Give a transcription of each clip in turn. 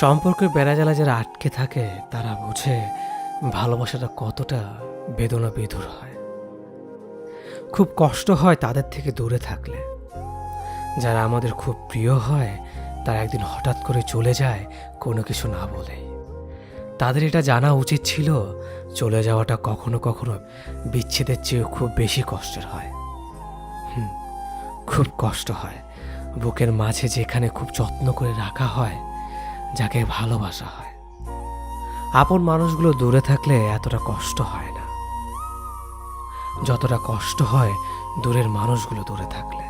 সম্পর্কের বেড়াজালে যারা আটকে থাকে তারা বোঝে ভালোবাসাটা কতটা বেদনা বিধুর হয়। খুব কষ্ট হয় তাদের থেকে দূরে থাকলে। যারা আমাদের খুব প্রিয় হয় তারা একদিন হঠাৎ করে চলে যায় কোনো কিছু না বলেই। তাদের এটা জানা উচিত ছিল চলে যাওয়াটা কখনো কখনো বিচ্ছেদের চেয়েও খুব বেশি কষ্টের হয়। খুব কষ্ট হয় বুকের মাঝে যেখানে খুব যত্ন করে রাখা হয়, যাকে ভালোবাসা হয়। আপন মানুষগুলো দূরে থাকলে এতটা কষ্ট হয় না যতটা কষ্ট হয় দূরের মানুষগুলো দূরে থাকলে।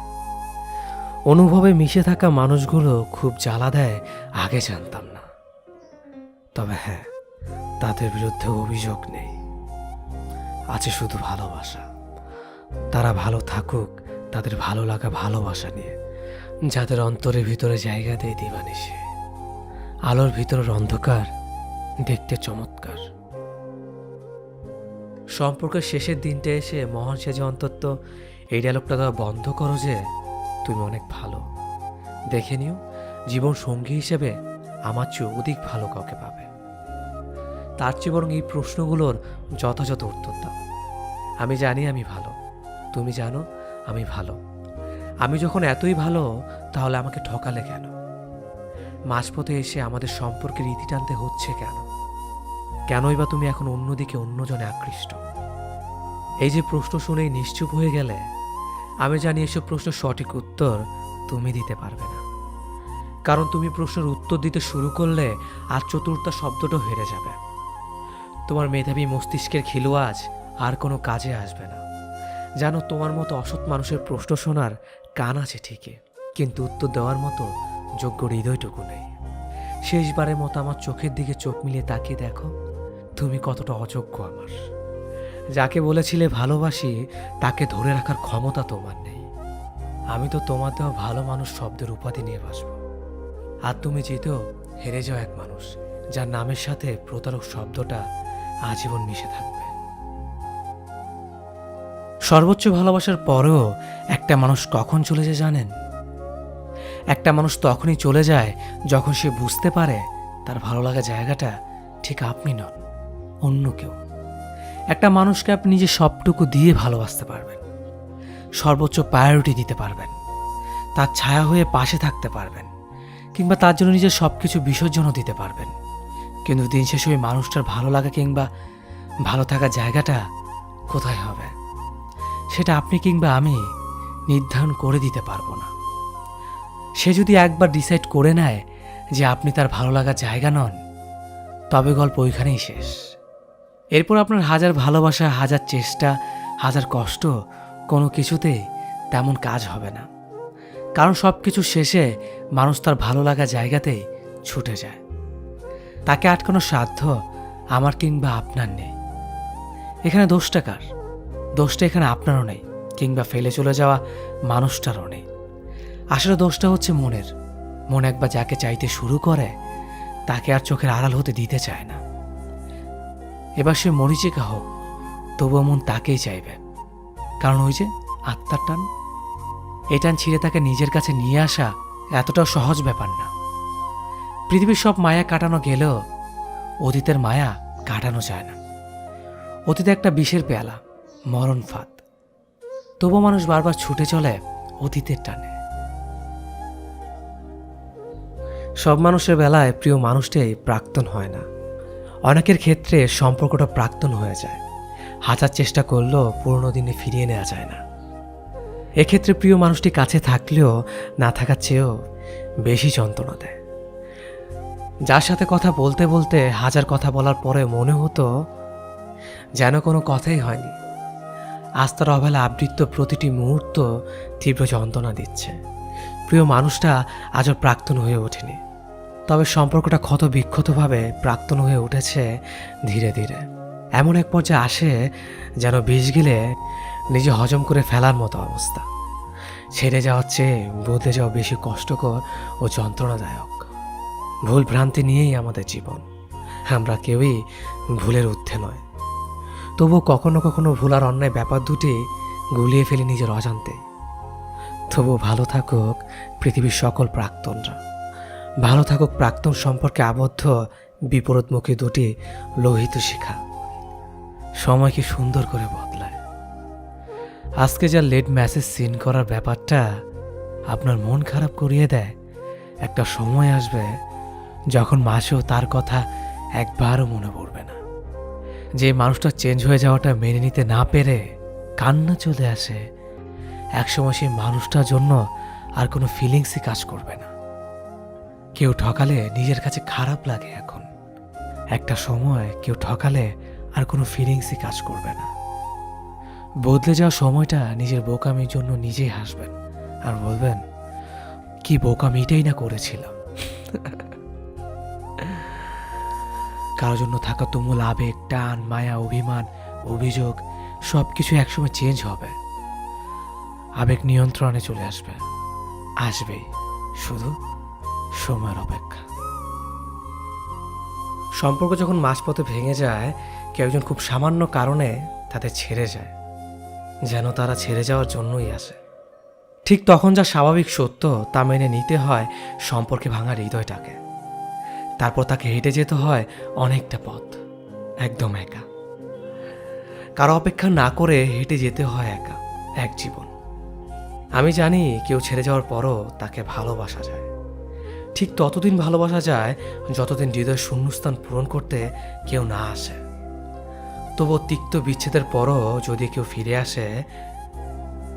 অনুভবে মিশে থাকা মানুষগুলো খুব জ্বালা দেয় আগে জানতাম না। তবে হ্যাঁ, তাদের বিরুদ্ধে অভিযোগ নেই, আছে শুধু ভালোবাসা। তারা ভালো থাকুক তাদের ভালো লাগা ভালোবাসা নিয়ে, যাদের অন্তরের ভিতরে জায়গা দেয় দিবানিশি। আলোর ভিতরের অন্ধকার দেখতে চমৎকার। সম্পর্কের শেষের দিনটা এসে মহান সেজে অন্তত এই ডায়লগটা দেওয়া বন্ধ করো যে তুমি অনেক ভালো। দেখে নিও জীবন সঙ্গী হিসেবে আমার চেয়ে অধিক ভালো কাউকে পাবে। তার চেয়ে বরং এই প্রশ্নগুলোর যথাযথ উত্তর দাও। আমি জানি আমি ভালো, তুমি জানো আমি ভালো। আমি যখন এতই ভালো তাহলে আমাকে ঠকালে কেন? মাঝপথে এসে আমাদের সম্পর্কের ইতি টানতে হচ্ছে কেন? কেনই বা তুমি এখন অন্যদিকে অন্যজনে আকৃষ্ট? এই যে প্রশ্ন শুনেই নিশ্চুপ হয়ে গেলে, আমি জানি এসব প্রশ্ন সঠিক উত্তর তুমি দিতে পারবে না। কারণ তুমি প্রশ্নের উত্তর দিতে শুরু করলে আর চতুর্থ শব্দটা হেরে যাবে। তোমার মেধাবী মস্তিষ্কের খিলুয়াজ আর কোনো কাজে আসবে না। জানো, তোমার মতো অসৎ মানুষের প্রশ্ন শোনার কান আছে ঠিকই, কিন্তু উত্তর দেওয়ার মতো যোগ্য হৃদয়টুকু নেই। শেষবারের মতো আমার চোখের দিকে চোখ মিলিয়ে তাকিয়ে দেখো তুমি কতটা অযোগ্য আমার। যাকে বলেছিলে ভালোবাসি তাকে ধরে রাখার ক্ষমতা তোমার নেই। আমি তো তোমার দেওয়া ভালো মানুষ শব্দের উপাধি নিয়ে বাসব, আর তুমি জিতেও হেরে যাও এক মানুষ যার নামের সাথে প্রতারক শব্দটা আজীবন মিশে থাকবে। সর্বোচ্চ ভালোবাসার পরেও একটা মানুষ কখন চলে যায় জানেন? একটা মানুষ তখনই চলে যায় যখন সে বুঝতে পারে তার ভালো লাগা জায়গাটা ঠিক আপনি নন, অন্য কেউ। একটা মানুষকে আপনি নিজের সবটুকু দিয়ে ভালোবাসতে পারবেন, সর্বোচ্চ প্রায়োরিটি দিতে পারবেন, তার ছায়া হয়ে পাশে থাকতে পারবেন, কিংবা তার জন্য নিজের সবকিছু বিসর্জনও দিতে পারবেন। কিন্তু দিন শেষে ওই মানুষটার ভালো লাগা কিংবা ভালো থাকার জায়গাটা কোথায় হবে সেটা আপনি কিংবা আমি নির্ধারণ করে দিতে পারবো না। সে যদি একবার ডিসাইড করে নেয় যে আপনি তার ভালো লাগার জায়গা নন, তবে গল্প ওইখানেই শেষ। এরপর আপনার হাজার ভালোবাসা, হাজার চেষ্টা, হাজার কষ্ট কোনো কিছুতেই তেমন কাজ হবে না। কারণ সব কিছু শেষে মানুষ তার ভালো লাগা জায়গাতেই ছুটে যায়। তাকে আটকানোর সাধ্য আমার কিংবা আপনার নেই। এখানে দোষটা কার? দোষটা এখানে আপনারও নেই, কিংবা ফেলে চলে যাওয়া মানুষটারও নেই। আসলে দোষটা হচ্ছে মনের। মন একবার যাকে চাইতে শুরু করে তাকে আর চোখের আড়াল হতে দিতে চায় না। এবার সে মরিচিকা হোক, তবুও মন তাকেই চাইবে। কারণ ওই যে আত্মার টান, এই টান ছিঁড়ে তাকে নিজের কাছে নিয়ে আসা এতটাও সহজ ব্যাপার না। পৃথিবীর সব মায়া কাটানো গেলেও অতীতের মায়া কাটানো যায় না। অতীতে একটা বিষের পেয়ালা, মরণ ফাঁদ। তবু মানুষ বারবার ছুটে চলে অতীতের টানে। সব মানুষের বেলায় প্রিয় মানুষটাই প্রাক্তন হয় না। অনেকের ক্ষেত্রে সম্পর্কটা প্রাক্তন হয়ে যায়। হাজার চেষ্টা করলেও পুরনো দিনে ফিরিয়ে নেওয়া যায় না। এক্ষেত্রে প্রিয় মানুষটি কাছে থাকলেও না থাকার চেয়েও বেশি যন্ত্রণা দেয়। যার সাথে কথা বলতে বলতে হাজার কথা বলার পরে মনে হতো যেন কোনো কথাই হয়নি। আজ তার অবহেলা আবৃত্ত প্রতিটি মুহূর্ত তীব্র যন্ত্রণা দিচ্ছে। প্রিয় মানুষটা আজও প্রাক্তন হয়ে ওঠেনি, তবে সম্পর্কটা ক্ষত বিক্ষতভাবে প্রাক্তন হয়ে উঠেছে ধীরে ধীরে। এমন এক পর্যায়ে আসে যেন বিষ গিলে নিজে হজম করে ফেলার মতো অবস্থা। ছেড়ে যাওয়ার চেয়ে বদলে যাওয়া বেশি কষ্টকর ও যন্ত্রণাদায়ক। ভুল ভ্রান্তি নিয়েই আমাদের জীবন। আমরা কেউই ভুলের ঊর্ধ্বে নয়, তবু কখনো কখনো ভুল আর অন্যায় ব্যাপার দুটি গুলিয়ে ফেলি নিজের অজান্তে। তবু ভালো থাকুক পৃথিবীর সকল প্রাক্তনরা, ভালো থাকুক প্রাক্তন সম্পর্কে আবদ্ধ বিপরীতমুখী দুটি লোহিত শিখা। সময় কি সুন্দর করে বদলায়। আজকে যা লেট মেসেজ সিন করার ব্যাপারটা আপনার মন খারাপ করিয়ে দেয়, একটা সময় আসবে যখন মাসেও তার কথা একবারও মনে পড়বে না। যে মানুষটা চেঞ্জ হয়ে যাওয়াটা মেনে নিতে না পেরে কান্না চলে আসে, একসময় সেই মানুষটার জন্য আর কোনো ফিলিংসই কাজ করবে না। কেউ ঠকালে নিজের কাছে খারাপ লাগে এখন, একটা সময় কেউ ঠকালে আর কোনো ফিলিংসই কাজ করবে না। বদলে যাওয়া সময়টা নিজের বোকামির জন্য নিজেই হাসবেন আর বলবেন, কি বোকামিটাই না করেছিলাম। কারোর জন্য থাকা তুমুল আবেগ, টান, মায়া, অভিমান, অভিযোগ সবকিছু একসময় চেঞ্জ হবে। আবেগ নিয়ন্ত্রণে চলে আসবে, আসবেই, শুধু সময়ের অপেক্ষা। সম্পর্ক যখন মাঝপথে ভেঙে যায়, কেউ একজন খুব সামান্য কারণে তাদের ছেড়ে যায়, যেন তারা ছেড়ে যাওয়ার জন্যই আসে। ঠিক তখন যা স্বাভাবিক সত্য তা মেনে নিতে হয় সম্পর্কে ভাঙা হৃদয়টাকে। তারপর তাকে হেঁটে যেতে হয় অনেকটা পথ, একদম একা। কারো অপেক্ষা না করে হেঁটে যেতে হয় একা এক জীবন। আমি জানি কেউ ছেড়ে যাওয়ার পরও তাকে ভালোবাসা যায়, ঠিক ততদিন ভালোবাসা যায় যতদিন হৃদয় শূন্যস্থান পূরণ করতে কেউ না আসে। তবু তিক্ত বিচ্ছেদের পরও যদি কেউ ফিরে আসে,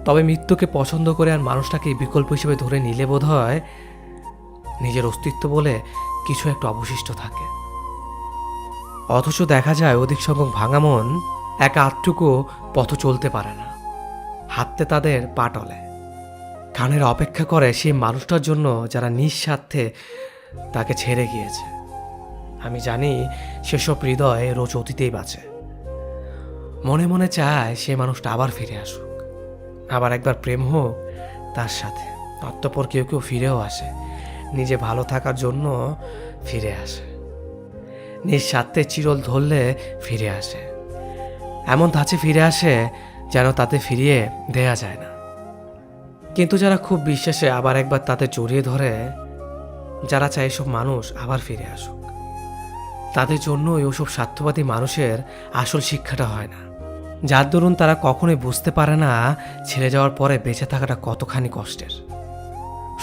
তবে মৃত্যুকে পছন্দ করে আর মানুষটাকে বিকল্প হিসেবে ধরে নিলে বোধ হয় নিজের অস্তিত্ব বলে কিছু একটা অবশিষ্ট থাকে। অথচ দেখা যায় অধিক সংখ্যক ভাঙা মন একা আধটুকু পথ চলতে পারে না, হাঁটতে তাদের পা টলে। কানের অপেক্ষা করে সেই মানুষটার জন্য যারা নিঃস্বার্থে তাকে ছেড়ে গিয়েছে। আমি জানি সেসব হৃদয় রোজ অতীতেই বাঁচে, মনে মনে চায় সে মানুষটা আবার ফিরে আসুক, আবার একবার প্রেম হোক তার সাথে। অতঃপর কেউ কেউ ফিরেও আসে, নিজে ভালো থাকার জন্য ফিরে আসে, নিঃস্বার্থে চিরল ধরলে ফিরে আসে, এমন ধাঁচে ফিরে আসে যেন তাতে ফিরিয়ে দেয়া যায় না। কিন্তু যারা খুব বিশ্বাসে আবার একবার তাতে জড়িয়ে ধরে, যারা চায় এসব মানুষ আবার ফিরে আসুক, তাদের জন্য ওসব স্বার্থবাদী মানুষের আসল শিক্ষাটা হয় না, যার দরুন তারা কখনোই বুঝতে পারে না ছেড়ে যাওয়ার পরে বেঁচে থাকাটা কতখানি কষ্টের।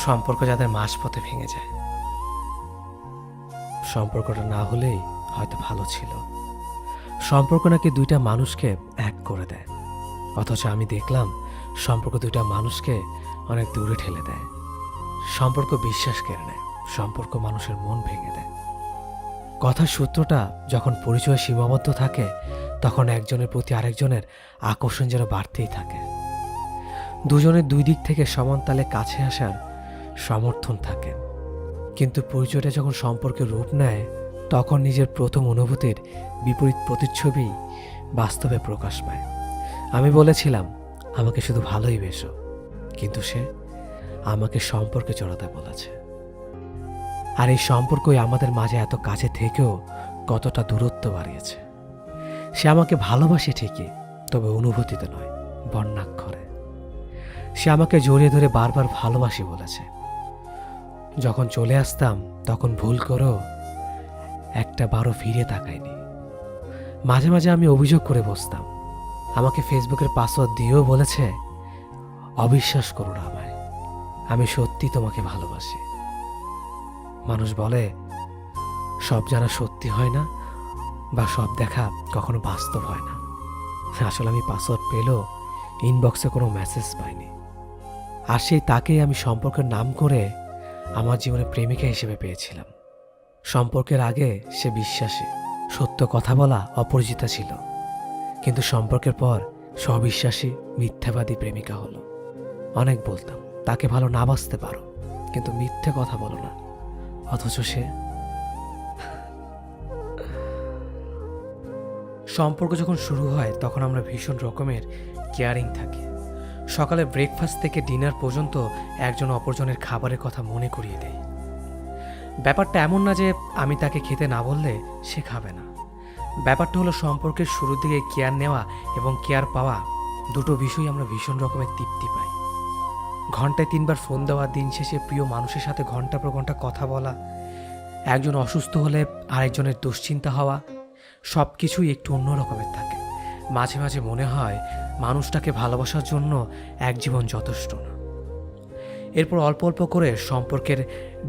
সম্পর্ক যাদের মাঝপথে ভেঙে যায়, সম্পর্কটা না হলেই হয়তো ভালো ছিল। সম্পর্ক নাকি দুইটা মানুষকে এক করে দেয়, অথচ আমি দেখলাম সম্পর্ক দুইটা মানুষকে অনেক দূরে ঠেলে দেয়। সম্পর্ক বিশ্বাস কেড়ে নেয়, সম্পর্ক মানুষের মন ভেঙে দেয়। কথার সূত্রটা যখন পরিচয় সীমাবদ্ধ থাকে, তখন একজনের প্রতি আরেকজনের আকর্ষণ যেন বাড়তেই থাকে। দুজনের দুই দিক থেকে সমান তালে কাছে আসার সমর্থন থাকে। কিন্তু পরিচয়টা যখন সম্পর্কের রূপ নেয়, তখন নিজের প্রথম অনুভূতির বিপরীত প্রতিচ্ছবি বাস্তবে প্রকাশ পায়। আমি বলেছিলাম আমাকে শুধু ভালোই বেসো, কিন্তু সে আমাকে সম্পর্কে জড়াতে বলেছে। আর এই সম্পর্কই আমাদের মাঝে এত কাছে থেকেও কতটা দূরত্ব বাড়িয়েছে। সে আমাকে ভালোবাসে ঠিকই, তবে অনুভূতিতে নয়, বর্ণাক্ষরে। সে আমাকে জড়িয়ে ধরে বারবার ভালোবাসি বলেছে। যখন চলে আসতাম তখন ভুল করেও একটা বারও ফিরে তাকায়নি। মাঝে মাঝে আমি অভিযোগ করে বসতাম, আমাকে ফেসবুকের পাসওয়ার্ড দিয়েও বলেছে, অবিশ্বাস করো না আমায়, আমি সত্যি তোমাকে ভালোবাসি। মানুষ বলে সব জানা সত্যি হয় না, বা সব দেখা কখনো বাস্তব হয় না। আসলে আমি পাসওয়ার্ড পেলেও ইনবক্সে কোনো মেসেজ পাইনি। আর সেই তাকেই আমি সম্পর্কের নাম করে আমার জীবনে প্রেমিকা হিসেবে পেয়েছিলাম। সম্পর্কের আগে সে বিশ্বাসী, সত্য কথা বলা অপরিচিতা ছিল, কিন্তু সম্পর্কের পর স্ববিশ্বাসী মিথ্যাবাদী প্রেমিকা হলো। অনেক বলতাম তাকে ভালো না বাসতে পারো, কিন্তু মিথ্যে কথা বলো না, অথচ সে। সম্পর্ক যখন শুরু হয় তখন আমরা ভীষণ রকমের কেয়ারিং থাকি। সকালে ব্রেকফাস্ট থেকে ডিনার পর্যন্ত একজন অপরজনের খাবারের কথা মনে করিয়ে দেয়। ব্যাপারটা এমন না যে আমি তাকে খেতে না বললে সে খাবে না। ব্যাপারটা হলো সম্পর্কের শুরুর দিকে কেয়ার নেওয়া এবং কেয়ার পাওয়া দুটো বিষয় আমরা ভীষণ রকমের তৃপ্তি পাই। ঘন্টায় 3বার ফোন দেওয়া, দিন শেষে প্রিয় মানুষের সাথে ঘন্টার পর ঘন্টা কথা বলা, একজন অসুস্থ হলে আরেকজনের দুশ্চিন্তা হওয়া, সব কিছুই একটু অন্য রকমের থাকে। মাঝে মাঝে মনে হয় মানুষটাকে ভালোবাসার জন্য এক জীবন যথেষ্ট না। এরপর অল্প অল্প করে সম্পর্কের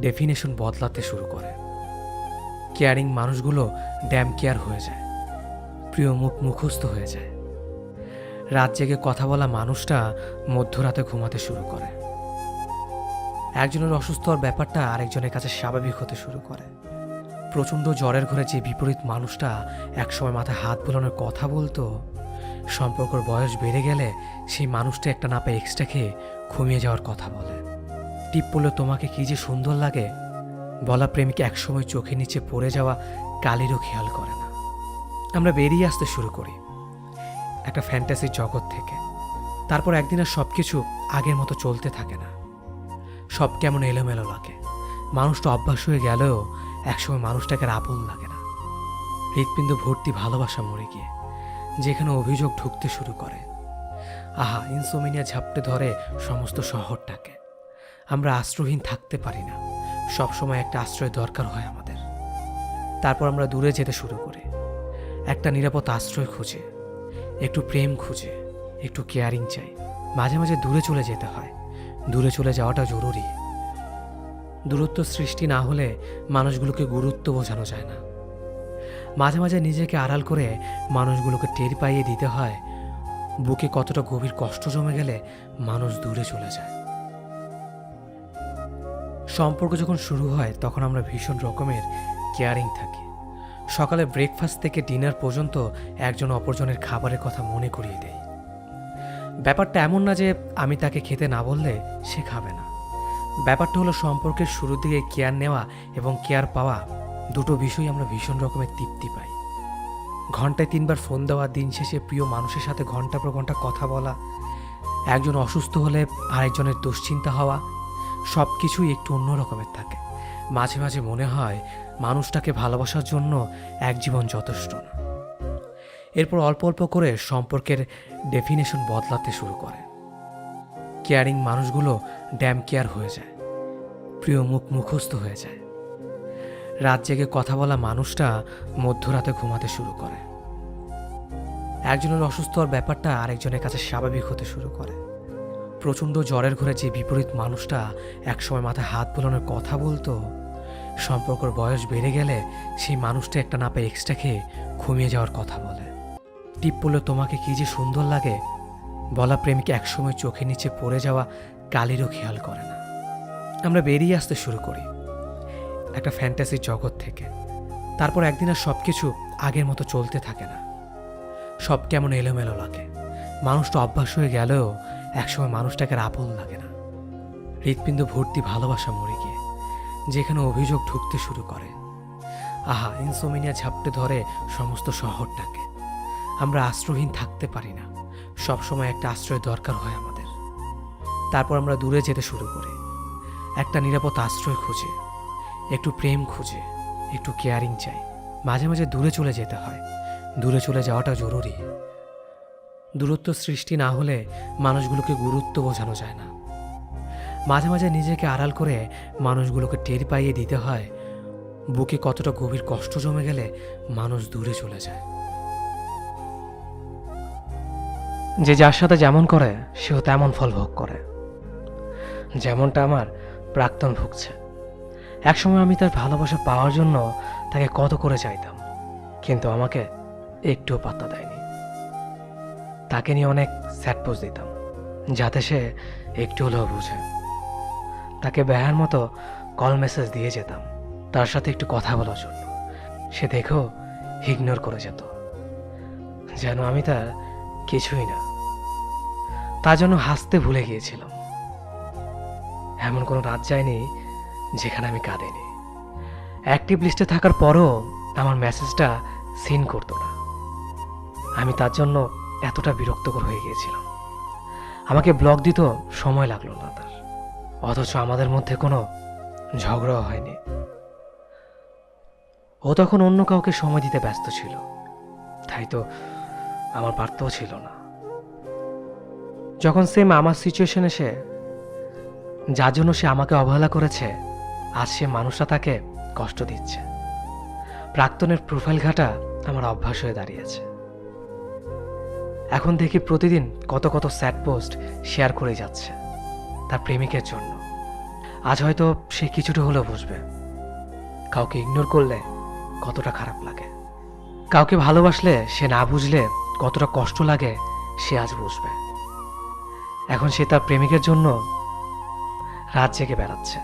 ডেফিনেশন বদলাতে শুরু করে। কেয়ারিং মানুষগুলো ড্যাম কেয়ার হয়ে যায়, প্রিয় মুখ মুখস্থ হয়ে যায়। রাত জেগে কথা বলা মানুষটা মধ্যরাতে ঘুমাতে শুরু করে। একজনের অসুস্থ হওয়ার ব্যাপারটা আরেকজনের কাছে স্বাভাবিক হতে শুরু করে। প্রচণ্ড জ্বরের ঘরে যে বিপরীত মানুষটা একসময় মাথায় হাত বোলানোর কথা বলতো, সম্পর্কের বয়স বেড়ে গেলে সেই মানুষটা একটা না পেয়ে এক্সট্রা খেয়ে ঘুমিয়ে যাওয়ার কথা বলে। টিপ পড়লে তোমাকে কি যে সুন্দর লাগে বলা প্রেমিক একসময় চোখের নিচে পড়ে যাওয়া কালিরও খেয়াল করে না। আমরা বেরিয়ে আসতে শুরু করি একটা ফ্যান্টাসির জগৎ থেকে। তারপর একদিন আর সব কিছু আগের মতো চলতে থাকে না। সব কেমন এলোমেলো লাগে। মানুষটা অভ্যাস হয়ে গেলেও একসময় মানুষটাকে আর আপন লাগে না। হৃৎপিণ্ড ভর্তি ভালোবাসা মরে গিয়ে যেখানে অভিযোগ ঢুকতে শুরু করে। আহা, ইনসোমিনিয়া ঝাপটে ধরে সমস্ত শহরটাকে। আমরা আশ্রয়হীন থাকতে পারি না। সবসময় একটা আশ্রয় দরকার হয় আমাদের। তারপর আমরা দূরে যেতে শুরু করি একটা নিরাপদ আশ্রয় খুঁজে, একটু প্রেম খুঁজে, একটু কেয়ারিং চাই। মাঝে মাঝে দূরে চলে যেতে হয়। দূরে চলে যাওয়াটা জরুরি। দূরত্ব সৃষ্টি না হলে মানুষগুলোকে গুরুত্ব বোঝানো যায় না। মাঝে মাঝে নিজেকে আড়াল করে মানুষগুলোকে টের পাইয়ে দিতে হয় বুকে কতটা গভীর কষ্ট জমে গেলে মানুষ দূরে চলে যায়। সম্পর্ক যখন শুরু হয় তখন আমরা ভীষণ রকমের কেয়ারিং থাকি। সকালে ব্রেকফাস্ট থেকে ডিনার পর্যন্ত একজন অপরজনের খাবারের কথা মনে করিয়ে দেয়। ব্যাপারটা এমন না যে আমি তাকে খেতে না বললে সে খাবে না। ব্যাপারটা হলো সম্পর্কের শুরুর দিকে কেয়ার নেওয়া এবং কেয়ার পাওয়া দুটো বিষয় আমরা ভীষণ রকমের তৃপ্তি পাই। ঘন্টায় 3বার ফোন দেওয়া, দিন শেষে প্রিয় মানুষের সাথে ঘন্টার পর ঘন্টা কথা বলা, একজন অসুস্থ হলে আরেকজনের দুশ্চিন্তা হওয়া, সব কিছুই একটু অন্য রকমের থাকে। মাঝে মাঝে মনে হয় মানুষটাকে ভালোবাসার জন্য এক জীবন যথেষ্ট না। এরপর অল্প অল্প করে সম্পর্কের ডেফিনেশন বদলাতে শুরু করে। কেয়ারিং মানুষগুলো ড্যাম কেয়ার হয়ে যায়, প্রিয় মুখ মুখস্থ হয়ে যায়। রাত জেগে কথা বলা মানুষটা মধ্যরাতে ঘুমাতে শুরু করে। একজনের অসুস্থ হওয়ার ব্যাপারটা আরেকজনের কাছে স্বাভাবিক হতে শুরু করে। প্রচণ্ড জ্বরের ঘরে যে বিপরীত মানুষটা একসময় মাথায় হাত বোলানোর কথা বলতো, সম্পর্কের বয়স বেড়ে গেলে সেই মানুষটা একটা না পেয়ে এক্সট্রা খেয়ে ঘুমিয়ে যাওয়ার কথা বলে। টিপ পড়লে তোমাকে কি যে সুন্দর লাগে বলা প্রেমিক একসময় চোখের নিচে পড়ে যাওয়া কালিরও খেয়াল করে না। আমরা বেরিয়ে আসতে শুরু করি একটা ফ্যান্টাসির জগৎ থেকে। তারপর একদিন আর সব কিছু আগের মতো চলতে থাকে না। সব কেমন এলোমেলো লাগে। মানুষটা অভ্যাস হয়ে গেলেও একসময় মানুষটাকে আর আপন লাগে না। হৃৎপিণ্ড ভর্তি ভালোবাসা মরে গিয়ে যেখানে অভিযোগ ঢুকতে শুরু করে। আহা, ইনসোমিনিয়া ঝাপটে ধরে সমস্ত শহরটাকে। আমরা আশ্রয়হীন থাকতে পারি না। সবসময় একটা আশ্রয় দরকার হয় আমাদের। তারপর আমরা দূরে যেতে শুরু করি একটা নিরাপদ আশ্রয় খুঁজে, একটু প্রেম খুঁজে, একটু কেয়ারিং চাই। মাঝে মাঝে দূরে চলে যেতে হয়। দূরে চলে যাওয়াটা জরুরি। দূরত্ব সৃষ্টি না হলে মানুষগুলোকে গুরুত্ব বোঝানো যায় না। মাঝে মাঝে নিজেকে আড়াল করে মানুষগুলোকে টের পাইয়ে দিতে হয় বুকে কতটা গভীর কষ্ট জমে গেলে মানুষ দূরে চলে যায়। যে যার সাথে যেমন করে সেও তেমন ফল ভোগ করে, যেমনটা আমার প্রাক্তন ভুগছে। একসময় আমি তার ভালোবাসা পাওয়ার জন্য তাকে কত করে চাইতাম, কিন্তু আমাকে একটুও পাত্তা দেয়নি। তাকে নিয়ে অনেক স্যাড পোজ দিতাম যাতে সে একটু হলেও বুঝে। তাকে বেহার মতো কল মেসেজ দিয়ে যেতাম তার সাথে একটু কথা বলার জন্য। সে দেখেও ইগনোর করে যেত, যেন আমি তার কিছুই না। তার জন্য হাসতে ভুলে গিয়েছিলাম। এমন কোনো রাত যায়নি যেখানে আমি কাঁদিনি। অ্যাক্টিভ লিস্টে থাকার পরও আমার মেসেজটা সিন করতো না। আমি তার জন্য এতটা বিরক্তকর হয়ে গিয়েছিলাম। আমাকে ব্লক দিত সময় লাগলো না তার, অথচ আমাদের মধ্যে কোনো ঝগড়াও হয়নি। ও তখন অন্য কাউকে সময় দিতে ব্যস্ত ছিল, তাই তো আমার বার্তাও ছিল না। যখন সেম আমার সিচুয়েশন এসে যার জন্য সে আমাকে অবহেলা করেছে, আজ সে মানুষটা তাকে কষ্ট দিচ্ছে। প্রাক্তনের প্রোফাইল ঘাটা আমার অভ্যাস হয়ে দাঁড়িয়েছে। এখন দেখি প্রতিদিন কত কত স্যাড পোস্ট শেয়ার করে যাচ্ছে তার প্রেমিকের জন্য। আজ হয়তো সে কিছুটা হলেও বুঝবে কাউকে ইগনোর করলে কতটা খারাপ লাগে। কাউকে ভালোবাসলে সে না বুঝলে কতটা কষ্ট লাগে সে আজ বুঝবে। এখন সে তার প্রেমিকের জন্য রাত জেগে বেড়াচ্ছে,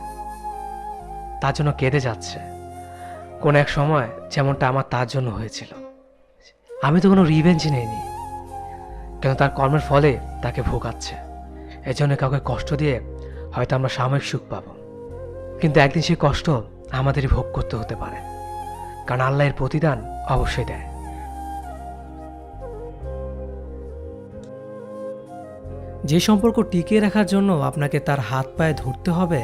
তার জন্য কেঁদে যাচ্ছে। কোন এক সময় যেমনটা আমার তার জন্য হয়েছিল। আমি তো কোনো রিভেঞ্জ নেইনি, কিন্তু তার কর্মের ফলে তাকে ভোগাচ্ছে। এজন্য কাউকে কষ্ট দিয়ে হয়তো আমরা সাময়িক সুখ পাব, কিন্তু একদিন সেই কষ্ট আমাদেরই ভোগ করতে হতে পারে, কারণ আল্লাহর প্রতিদান অবশ্যই দেয়। যে সম্পর্ক টিকিয়ে রাখার জন্য আপনাকে তার হাত পায়ে ধরতে হবে,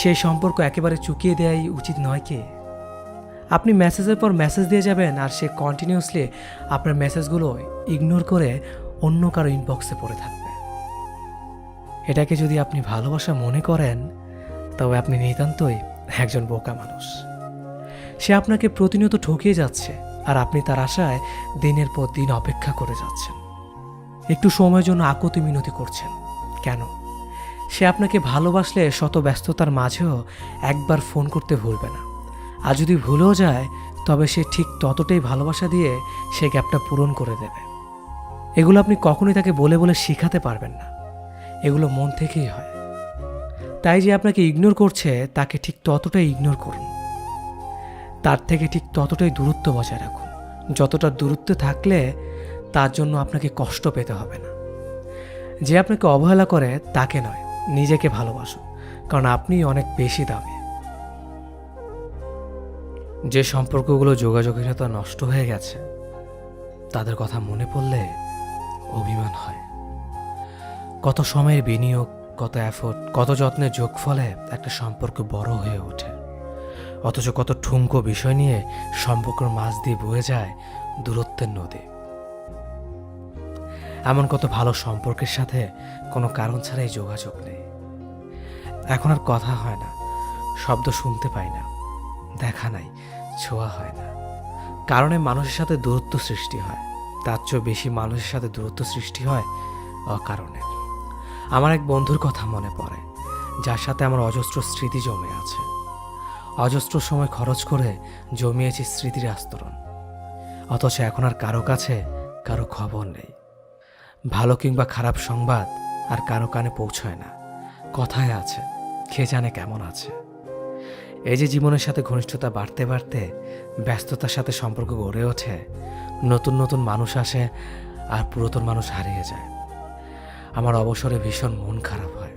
সেই সম্পর্ক একেবারে চুকিয়ে দেওয়াই উচিত নয় কি? আপনি মেসেজের পর মেসেজ দিয়ে যাবেন আর সে কন্টিনিউয়াসলি আপনার মেসেজগুলো ইগনোর করে অন্য কারো ইনবক্সে পড়ে থাকবে। এটাকে যদি আপনি ভালোবাসা মনে করেন, তবে আপনি নিতান্তই একজন বোকা মানুষ। সে আপনাকে প্রতিনিয়ত ঠকিয়ে যাচ্ছে আর আপনি তার আশায় দিনের পর দিন অপেক্ষা করে যাচ্ছেন। একটু সময়ের জন্য আকুতি মিনতি করছেন। কেন? সে আপনাকে ভালোবাসলে শত ব্যস্ততার মাঝেও একবার ফোন করতে ভুলবে না। আর যদি ভুলেও যায়, তবে সে ঠিক ততটাই ভালোবাসা দিয়ে সে গ্যাপটা পূরণ করে দেবে। এগুলো আপনি কখনোই তাকে বলে বলে শেখাতে পারবেন না, এগুলো মন থেকেই হয়। তাই যে আপনাকে ইগনোর করছে, তাকে ঠিক ততটাই ইগনোর করুন। তার থেকে ঠিক ততটাই দূরত্ব বজায় রাখুন, যতটা দূরত্বে থাকলে তার জন্য আপনাকে কষ্ট পেতে হবে না। যে আপনাকে অবহেলা করে তাকে নয়, নিজেকে ভালোবাসুন, কারণ আপনি অনেক বেশি দামি। যে সম্পর্কগুলো যোগাযোগহীনতা নষ্ট হয়ে গেছে, তাদের কথা মনে পড়লে অভিমান হয়। কত সময়ের বিনিয়োগ, কত এফোর্ট, কত যত্নের যোগফলে একটা সম্পর্ক বড় হয়ে ওঠে, অথচ কত ঠুনকো বিষয় নিয়ে সম্পর্কের মাঝ দিয়ে বয়ে যায় দূরত্বের নদী। এমন কত ভালো সম্পর্কের সাথে কোনো কারণ ছাড়াই যোগাযোগ নেই। এখন আর কথা হয় না, শব্দ শুনতে পাই না, দেখা নাই, ছোঁয়া হয় না। কারণে মানুষের সাথে দূরত্ব সৃষ্টি হয়। তার চেয়েও বেশি মানুষের সাথে দূরত্ব সৃষ্টি হয় অকারণে। আমার এক বন্ধুর কথা মনে পড়ে, যার সাথে আমার অজস্র স্মৃতি জমে আছে। অজস্র সময় খরচ করে জমিয়েছি স্মৃতির আস্তরণ, অথচ এখন আর কারো কাছে কারো খবর নেই। ভালো কিংবা খারাপ সংবাদ আর কারো কানে পৌঁছয় না। কথায় আছে, কে জানে কেমন আছে। এই যে জীবনের সাথে ঘনিষ্ঠতা বাড়তে বাড়তে ব্যস্ততার সাথে সম্পর্ক গড়ে ওঠে, নতুন নতুন মানুষ আসে আর পুরাতন মানুষ হারিয়ে যায়। আমার অবসরে ভীষণ মন খারাপ হয়।